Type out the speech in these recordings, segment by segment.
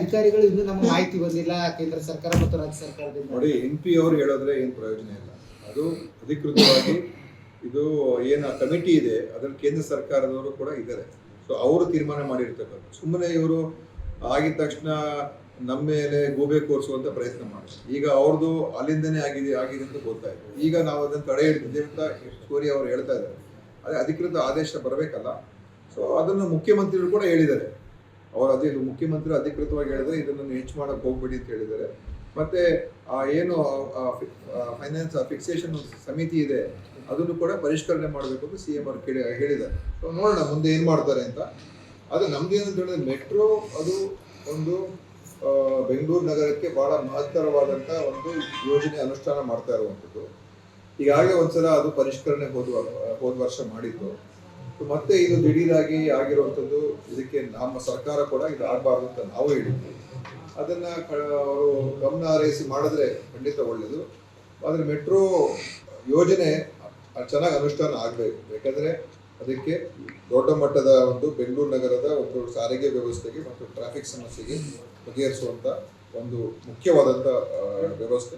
ಅಧಿಕಾರಿಗಳು ಇನ್ನೂ ನಮಗೆ ಮಾಹಿತಿ ಬಂದಿಲ್ಲ ಕೇಂದ್ರ ಸರ್ಕಾರ ಮತ್ತು ರಾಜ್ಯ ಸರ್ಕಾರದಿಂದ. ನೋಡಿ, MP ಅವರು ಹೇಳಿದ್ರೆ ಏನು ಪ್ರಯೋಜನ ಇಲ್ಲ. ಅದು ಅಧಿಕೃತವಾಗಿ ಇದು ಏನು ಕಮಿಟಿ ಇದೆ ಅದರಲ್ಲಿ ಕೇಂದ್ರ ಸರ್ಕಾರದವರು ಕೂಡ ಇದ್ದಾರೆ. ಸೊ ಅವರು ತೀರ್ಮಾನ ಮಾಡಿರ್ತಕ್ಕಂಥ, ಸುಮ್ಮನೆ ಇವರು ಆಗಿದ ತಕ್ಷಣ ನಮ್ಮ ಮೇಲೆ ಗೂಬೆ ಕೋರಿಸುವಂತ ಪ್ರಯತ್ನ ಮಾಡ್ತಾರೆ. ಈಗ ಅವ್ರದ್ದು ಅಲ್ಲಿಂದನೇ ಆಗಿದೆ ಅಂತ ಗೊತ್ತಾಯ್ತು. ಈಗ ನಾವು ಅದನ್ನು ತಡೆ ಹಿಡಿದಿದ್ದೇವೆ ಅಂತ ಸೂರ್ಯ ಅವರು ಹೇಳ್ತಾ ಇದ್ದಾರೆ. ಅದೇ ಅಧಿಕೃತ ಆದೇಶ ಬರಬೇಕಲ್ಲ. ಸೊ ಅದನ್ನು ಮುಖ್ಯಮಂತ್ರಿಗಳು ಕೂಡ ಹೇಳಿದ್ದಾರೆ. ಮುಖ್ಯಮಂತ್ರಿ ಅಧಿಕೃತವಾಗಿ ಹೇಳಿದ್ರೆ ಇದನ್ನು ಹೆಚ್ಚು ಮಾಡಕ್ಕೆ ಹೋಗ್ಬೇಡಿ ಅಂತ ಹೇಳಿದ್ದಾರೆ. ಮತ್ತೆ ಏನು ಫೈನಾನ್ಸ್ ಫಿಕ್ಸೇಷನ್ ಸಮಿತಿ ಇದೆ ಅದನ್ನು ಕೂಡ ಪರಿಷ್ಕರಣೆ ಮಾಡಬೇಕು ಅಂತ CM ಅವರು ಹೇಳಿದ್ದಾರೆ. ಸೊ ನೋಡೋಣ ಮುಂದೆ ಏನು ಮಾಡ್ತಾರೆ ಅಂತ. ಅದು ನಮ್ದೇನಂತ ಹೇಳಿದ್ರೆ ಮೆಟ್ರೋ ಅದು ಒಂದು ಬೆಂಗಳೂರು ನಗರಕ್ಕೆ ಬಹಳ ಮಹತ್ತರವಾದಂಥ ಒಂದು ಯೋಜನೆ ಅನುಷ್ಠಾನ ಮಾಡ್ತಾ ಇರುವಂಥದ್ದು. ಈಗಾಗಲೇ ಒಂದ್ಸಲ ಅದು ಪರಿಷ್ಕರಣೆ ಹೋದ ವರ್ಷ ಮಾಡಿದ್ದು. ಮತ್ತೆ ಇದು ದಿಢೀರಾಗಿ ಆಗಿರುವಂಥದ್ದು. ಇದಕ್ಕೆ ನಮ್ಮ ಸರ್ಕಾರ ಕೂಡ ಇದು ಆಗಬಾರ್ದು ಅಂತ ನಾವು ಹೇಳಿದ್ವಿ. ಅದನ್ನ ಅವರು ಗಮನ ಹರಿಸಿ ಮಾಡಿದ್ರೆ ಖಂಡಿತ ಒಳ್ಳೆಯದು. ಆದರೆ ಮೆಟ್ರೋ ಯೋಜನೆ ಚೆನ್ನಾಗಿ ಅನುಷ್ಠಾನ ಆಗಬೇಕು. ಯಾಕಂದರೆ ಅದಕ್ಕೆ ದೊಡ್ಡ ಮಟ್ಟದ ಒಂದು ಬೆಂಗಳೂರು ನಗರದ ಒಂದು ಸಾರಿಗೆ ವ್ಯವಸ್ಥೆಗೆ ಮತ್ತು ಟ್ರಾಫಿಕ್ ಸಮಸ್ಯೆಗೆ ಬಗೆಹರಿಸುವಂಥ ಒಂದು ಮುಖ್ಯವಾದಂಥ ವ್ಯವಸ್ಥೆ.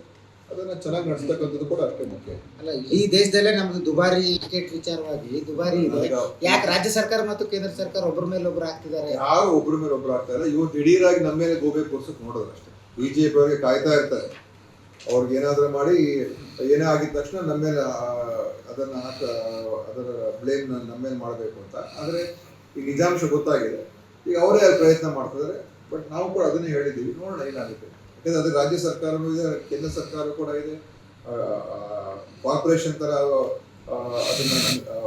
ಅದನ್ನ ಚೆನ್ನಾಗಿ ನಡೆಸ್ತಕ್ಕಂಥದ್ದು ಕೂಡ ಅಷ್ಟೇ ಮುಖ್ಯ. ಅಲ್ಲ, ಈ ದೇಶದಲ್ಲೇ ನಮ್ದು ದುಬಾರಿ ಟಿಕೆಟ್ ವಿಚಾರವಾಗಿ ದುಬಾರಿ ಇದೆ. ಯಾಕೆ ರಾಜ್ಯ ಸರ್ಕಾರ ಮತ್ತು ಕೇಂದ್ರ ಸರ್ಕಾರ ಒಬ್ಬರ ಮೇಲೆ ಒಬ್ರು ಆಗ್ತಿದ್ದಾರೆ? ಯಾರು ಒಬ್ಬರ ಮೇಲೆ ಒಬ್ರು ಆಗ್ತಾ ಇಲ್ಲ. ಇವ್ರು ದಿಢೀರಾಗಿ ನಮ್ಮ ಮೇಲೆ ಗೋಬೆ ಕೊರ್ಸಕ್ ನೋಡೋದು ಅಷ್ಟೇ. BJP ಅವರಿಗೆ ಕಾಯ್ತಾ ಇರ್ತಾರೆ. ಅವ್ರಿಗೆ ಏನಾದರೂ ಮಾಡಿ ಏನೇ ಆಗಿದ ತಕ್ಷಣ ನಮ್ಮ ಮೇಲೆ ಅದರ ಬ್ಲೇಮ್ ನಮ್ಮ ಮೇಲೆ ಮಾಡಬೇಕು ಅಂತ. ಆದರೆ ಈ ನಿಜಾಂಶ ಗೊತ್ತಾಗಿದೆ. ಈಗ ಅವರೇ ಪ್ರಯತ್ನ ಮಾಡ್ತಿದ್ದಾರೆ. ಬಟ್ ನಾವು ಕೂಡ ಅದನ್ನೇ ಹೇಳಿದ್ದೀವಿ, ನೋಡೋಣ ಏನಾಗುತ್ತೆ. ಯಾಕಂದರೆ ಅದು ರಾಜ್ಯ ಸರ್ಕಾರವೂ ಇದೆ, ಕೇಂದ್ರ ಸರ್ಕಾರ ಕೂಡ ಇದೆ. ಕಾರ್ಪೊರೇಷನ್ ಥರ ಅದನ್ನು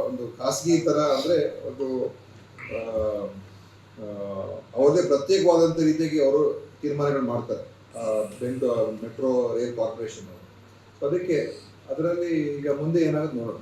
ಒಂದು ಖಾಸಗಿ ಥರ ಅಂದರೆ ಒಂದು ಅವ್ರದ್ದೇ ಪ್ರತ್ಯೇಕವಾದಂಥ ರೀತಿಯಾಗಿ ಅವರು ತೀರ್ಮಾನಗಳು ಮಾಡ್ತಾರೆ ಬೆಂಗಳೂರು ಮೆಟ್ರೋ ರೈಲ್ ಕಾರ್ಪೊರೇಷನ್ ಅವರು. ಸೊ ಅದಕ್ಕೆ ಅದರಲ್ಲಿ ಈಗ ಮುಂದೆ ಏನಾಗುತ್ತೆ ನೋಡೋಣ.